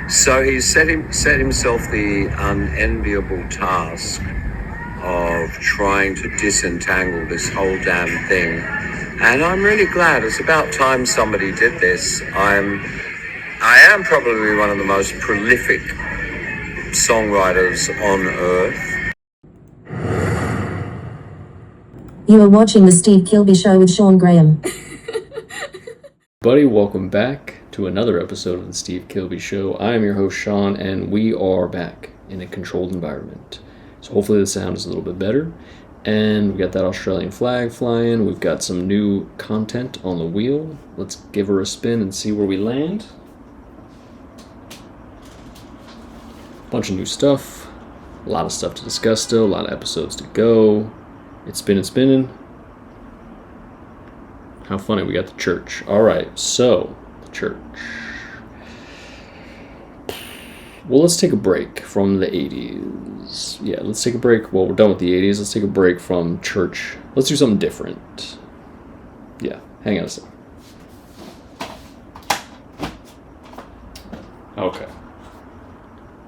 So he set himself the unenviable task of trying to disentangle this whole damn thing. And I'm really glad. It's about time somebody did this. I am probably one of the most prolific songwriters on earth. You are watching the Steve Kilbey Show with Sean Graham. Buddy, welcome back to another episode of the Steve Kilbey Show. I am your host, Sean, and we are back in a controlled environment. So hopefully the sound is a little bit better. And we got that Australian flag flying. We've got some new content on the wheel. Let's give her a spin and see where we land. Bunch of new stuff. A lot of stuff to discuss still. A lot of episodes to go. It's spinning. How funny, we got the church. Alright, so, the church. Well, let's take a break from the 80s. Yeah, let's take a break. Well, we're done with the 80s. Let's take a break from church. Let's do something different. Yeah, hang on a second. Okay.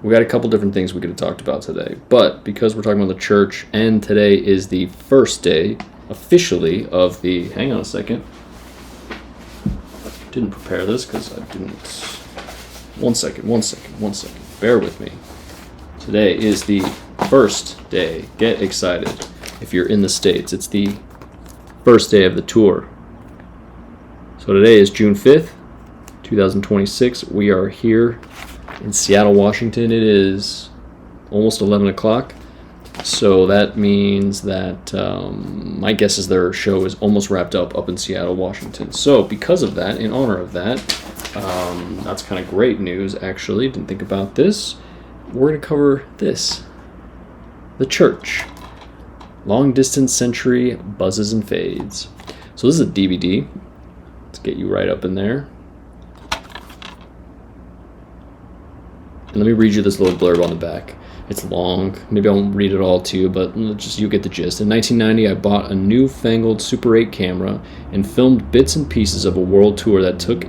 We got a couple different things we could have talked about today. But because we're talking about the church, and today is the first day, officially, of the... Hang on a second. Didn't prepare this because I didn't... One second. Bear with me. Today is the first day. Get excited. If you're in the States, it's the first day of the tour. So today is June 5th, 2026. We are here in Seattle, Washington. It is almost 11 o'clock. So that means that my guess is their show is almost wrapped up in Seattle, Washington. So because of that, in honor of that, that's kind of great news, actually. Didn't think about this. We're going to cover this. The church. Long Distance Century Buzzes and Fades. So this is a DVD. Let's get you right up in there. And let me read you this little blurb on the back. It's long. Maybe I won't read it all to you, but just you get the gist. In 1990, I bought a newfangled Super 8 camera and filmed bits and pieces of a world tour that took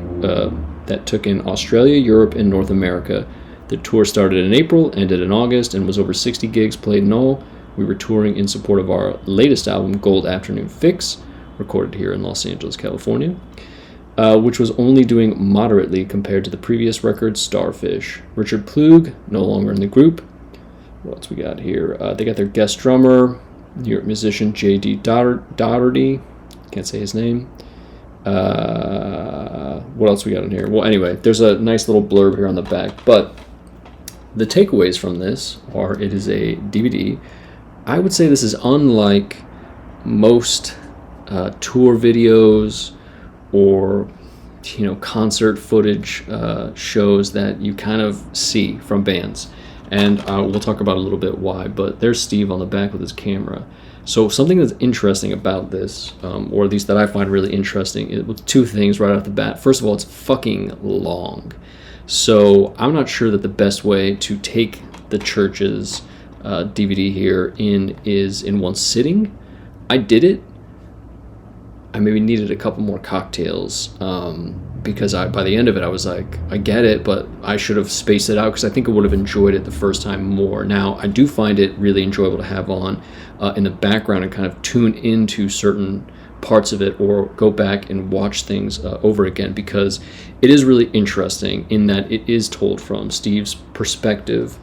in Australia, Europe, and North America. The tour started in April, ended in August, and was over 60 gigs played in all. We were touring in support of our latest album, Gold Afternoon Fix, recorded here in Los Angeles, California, which was only doing moderately compared to the previous record, Starfish. Richard Plug, no longer in the group. What else we got here? They got their guest drummer, New York musician J.D. Doherty. Can't say his name. What else we got in here? Well, anyway, there's a nice little blurb here on the back. But the takeaways from this are it is a DVD. I would say this is unlike most tour videos or concert footage shows that you kind of see from bands. And we'll talk about a little bit why, but there's Steve on the back with his camera. So something that's interesting about this, or at least that I find really interesting, with two things right off the bat. First of all, it's fucking long. So I'm not sure that the best way to take the church's DVD here is in one sitting. I did it. I maybe needed a couple more cocktails, because by the end of it I was like, I get it, but I should have spaced it out because I think I would have enjoyed it the first time more. Now, I do find it really enjoyable to have on in the background and kind of tune into certain parts of it or go back and watch things over again, because it is really interesting in that it is told from Steve's perspective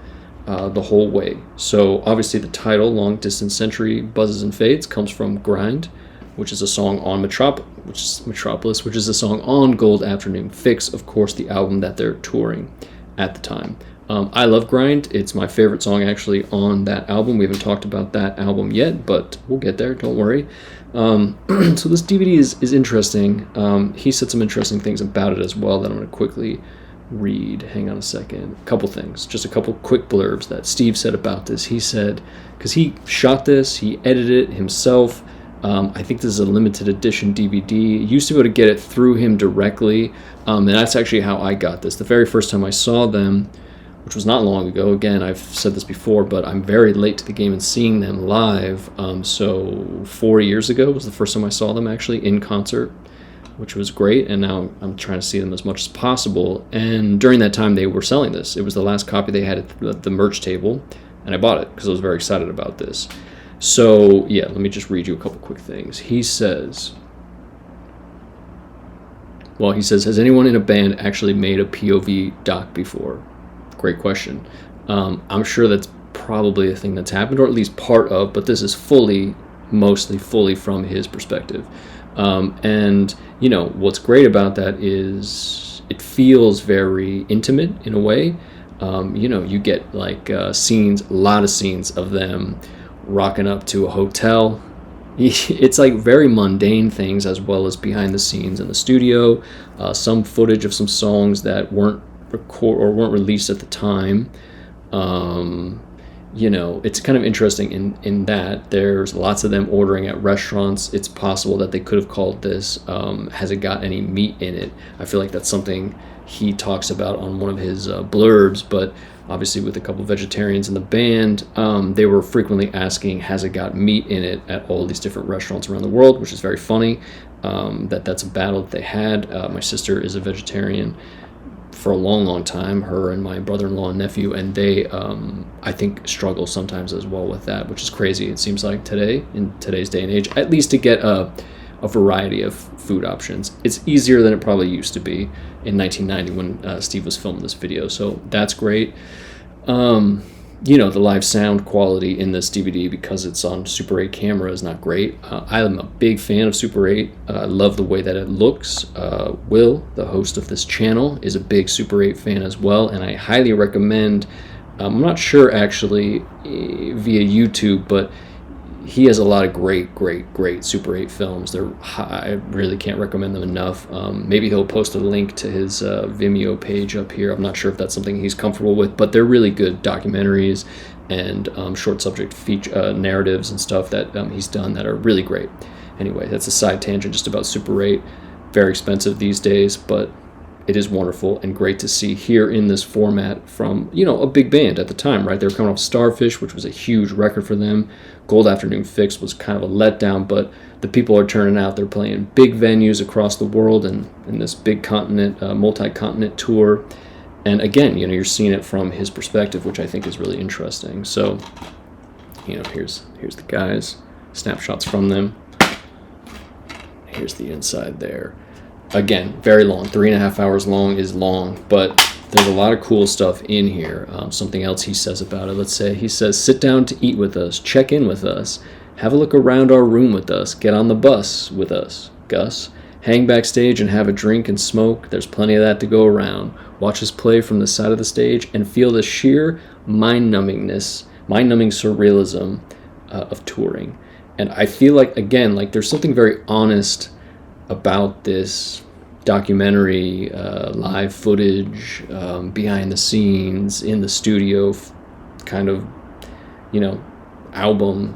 the whole way. So obviously the title, Long Distance Century Buzzes and Fades, comes from Grind, which is a song on Metropolis, which is a song on Gold Afternoon Fix, of course, the album that they're touring at the time. I love Grind. It's my favorite song, actually, on that album. We haven't talked about that album yet, but we'll get there, don't worry. So this DVD is interesting. He said some interesting things about it as well that I'm going to quickly read. Hang on a second. A couple things. Just a couple quick blurbs that Steve said about this. He said, because he shot this, he edited it himself. I think this is a limited edition DVD. You used to be able to get it through him directly, and that's actually how I got this. The very first time I saw them, which was not long ago, again, I've said this before, but I'm very late to the game in seeing them live, so 4 years ago was the first time I saw them actually in concert. which was great, and now I'm trying to see them as much as possible. And during that time, they were selling this. It was the last copy they had at the merch table, and I bought it because I was very excited about this. So, yeah, let me just read you a couple quick things. He says, has anyone in a band actually made a POV doc before? Great question. I'm sure that's probably a thing that's happened, or at least part of, but this is mostly fully from his perspective. And, you know, what's great about that is it feels very intimate in a way. You know, you get like a lot of scenes of them rocking up to a hotel. It's like very mundane things, as well as behind the scenes in the studio, some footage of some songs that weren't released at the time. You know, it's kind of interesting in that there's lots of them ordering at restaurants. It's possible that they could have called this, has it got any meat in it? I feel like that's something he talks about on one of his blurbs, but obviously with a couple of vegetarians in the band, they were frequently asking, has it got meat in it, at all these different restaurants around the world, which is very funny. That's a battle that they had. My sister is a vegetarian for a long time, her and my brother-in-law and nephew, and they I think struggle sometimes as well with that, which is crazy. It seems like in today's day and age, at least to get a variety of food options, it's easier than it probably used to be in 1990 when Steve was filming this video. So that's great. You know, the live sound quality in this DVD, because it's on Super 8 camera, is not great. I'm a big fan of Super 8. I love the way that it looks. Will, the host of this channel, is a big Super 8 fan as well, and I highly recommend, I'm not sure actually via YouTube, but he has a lot of great Super 8 films. I really can't recommend them enough. Maybe he'll post a link to his Vimeo page up here. I'm not sure if that's something he's comfortable with, but they're really good documentaries and short subject feature narratives and stuff that he's done that are really great. Anyway, that's a side tangent just about Super 8. Very expensive these days, but it is wonderful and great to see here in this format from, you know, a big band at the time, right? They were coming off Starfish, which was a huge record for them. Gold Afternoon Fix was kind of a letdown, but the people are turning out. They're playing big venues across the world and in this big continent, multi-continent tour. And again, you know, you're seeing it from his perspective, which I think is really interesting. So, you know, here's the guys, snapshots from them. Here's the inside there. Again, very long, 3.5 hours long is long, but there's a lot of cool stuff in here. Something else he says about it. Let's say he says, sit down to eat with us, check in with us, have a look around our room with us, get on the bus with us, Gus, hang backstage and have a drink and smoke. There's plenty of that to go around. Watch us play from the side of the stage and feel the sheer mind-numbing surrealism of touring. And I feel like, again, like there's something very honest about this documentary, live footage, behind the scenes, in the studio, kind of, you know, album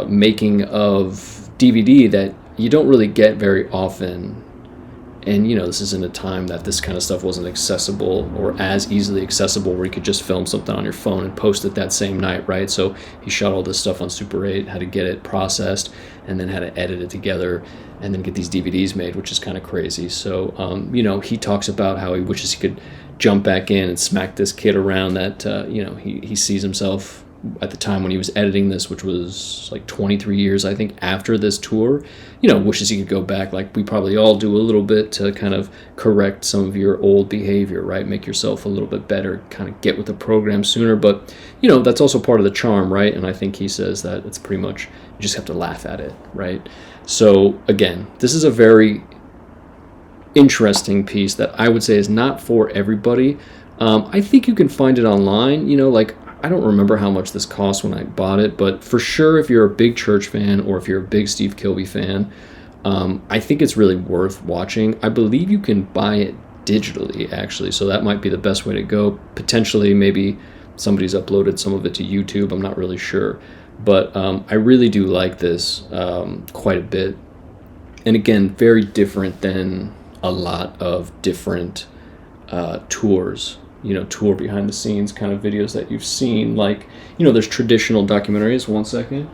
making of DVD that you don't really get very often. And, you know, this isn't a time that this kind of stuff wasn't accessible or as easily accessible where you could just film something on your phone and post it that same night, right? So he shot all this stuff on Super 8, how to get it processed, and then how to edit it together and then get these DVDs made, which is kind of crazy. So, you know, he talks about how he wishes he could jump back in and smack this kid around that, you know, he sees himself at the time when he was editing this, which was like 23 years, I think, after this tour, you know, wishes he could go back, like we probably all do a little bit, to kind of correct some of your old behavior, right? Make yourself a little bit better, kind of get with the program sooner. But, you know, that's also part of the charm, right? And I think he says that it's pretty much, you just have to laugh at it, right? So, again, this is a very interesting piece that I would say is not for everybody. I think you can find it online, you know, like, I don't remember how much this cost when I bought it, but for sure, if you're a big Church fan or if you're a big Steve Kilbey fan, I think it's really worth watching. I believe you can buy it digitally, actually, so that might be the best way to go. Potentially, maybe somebody's uploaded some of it to YouTube. I'm not really sure, but I really do like this quite a bit. And again, very different than a lot of different tours. You know, tour behind the scenes kind of videos that you've seen. Like, you know, there's traditional documentaries. One second.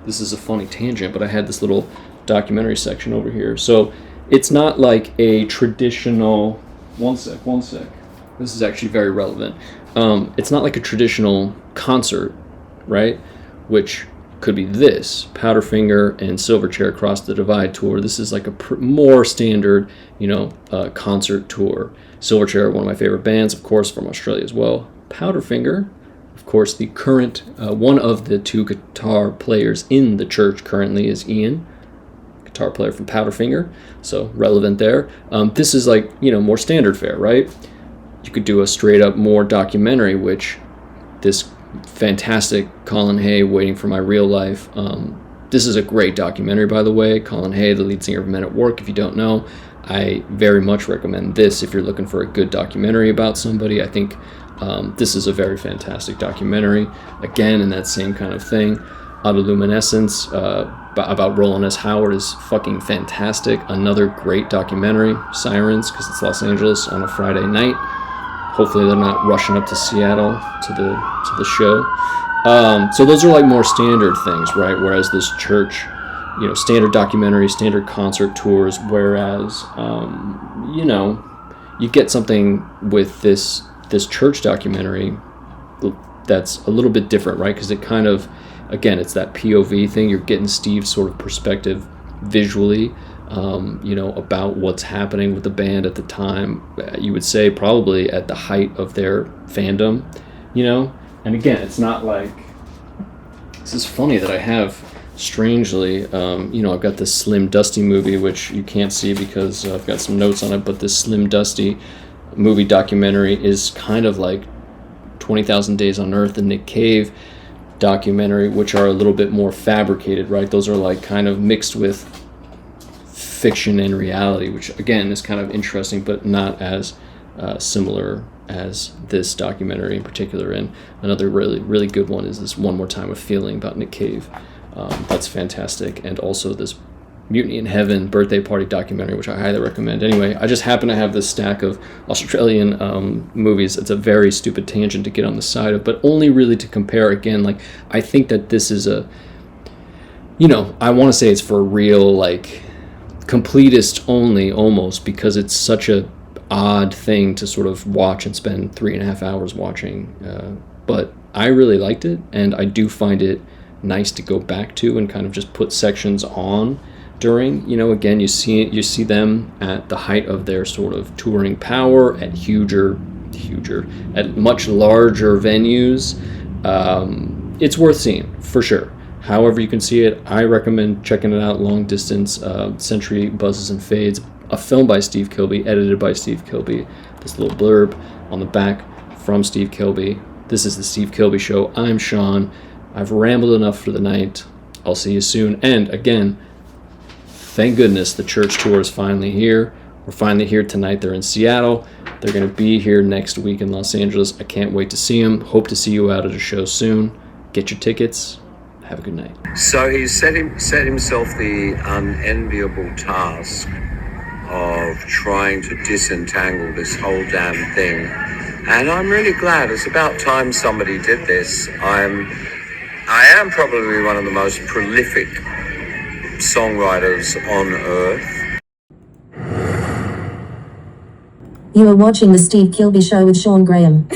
This is a funny tangent, but I had this little documentary section over here. So it's not like a traditional. One sec. This is actually very relevant. It's not like a traditional concert, right? Which could be this Powderfinger and Silverchair Across the Divide tour. This is like a more standard, concert tour. Silverchair, one of my favorite bands, of course, from Australia as well. Powderfinger, of course, the current one of the two guitar players in the church currently is Ian, guitar player from Powderfinger, so relevant there. This is like, more standard fare, right? You could do a straight up more documentary, which this fantastic Colin Hay, Waiting for My Real Life. This is a great documentary, by the way. Colin Hay, the lead singer of Men at Work, if you don't know. I very much recommend this if you're looking for a good documentary about somebody. I think this is a very fantastic documentary. Again, in that same kind of thing. Autoluminescence about Roland S. Howard is fucking fantastic. Another great documentary. Sirens, because it's Los Angeles on a Friday night. Hopefully they're not rushing up to Seattle to the show. So those are like more standard things, right? Whereas this church, standard documentary, standard concert tours. Whereas, you get something with this church documentary that's a little bit different, right? Because it kind of, again, it's that POV thing. You're getting Steve's sort of perspective visually. About what's happening with the band at the time. You would say probably at the height of their fandom, And again, it's not like, this is funny that I have, strangely, I've got this Slim Dusty movie, which you can't see because I've got some notes on it, but this Slim Dusty movie documentary is kind of like 20,000 Days on Earth, the Nick Cave documentary, which are a little bit more fabricated, right? Those are like kind of mixed with fiction and reality, which again is kind of interesting, but not as similar as this documentary in particular. And another really, really good one is this One More Time with Feeling about Nick Cave. That's fantastic. And also this Mutiny in Heaven birthday party documentary, which I highly recommend. Anyway, I just happen to have this stack of Australian movies. It's a very stupid tangent to get on the side of, but only really to compare. Again, like, I think that this is I want to say it's for real, like, completist only, almost, because it's such a odd thing to sort of watch and spend 3.5 hours watching. But I really liked it, and I do find it nice to go back to and kind of just put sections on during, again, you see them at the height of their sort of touring power at at much larger venues. It's worth seeing for sure. However you can see it, I recommend checking it out. Long Distance, Century Buzzes and Fades, a film by Steve Kilbey, edited by Steve Kilbey. This little blurb on the back from Steve Kilbey. This is the Steve Kilbey Show. I'm Sean. I've rambled enough for the night. I'll see you soon. And again, thank goodness the church tour is finally here. We're finally here tonight. They're in Seattle. They're going to be here next week in Los Angeles. I can't wait to see them. Hope to see you out at a show soon. Get your tickets. Have a good night. So he set himself the unenviable task of trying to disentangle this whole damn thing. And I'm really glad. It's about time somebody did this. I am probably one of the most prolific songwriters on earth. You are watching The Steve Kilbey Show with Sean Graham.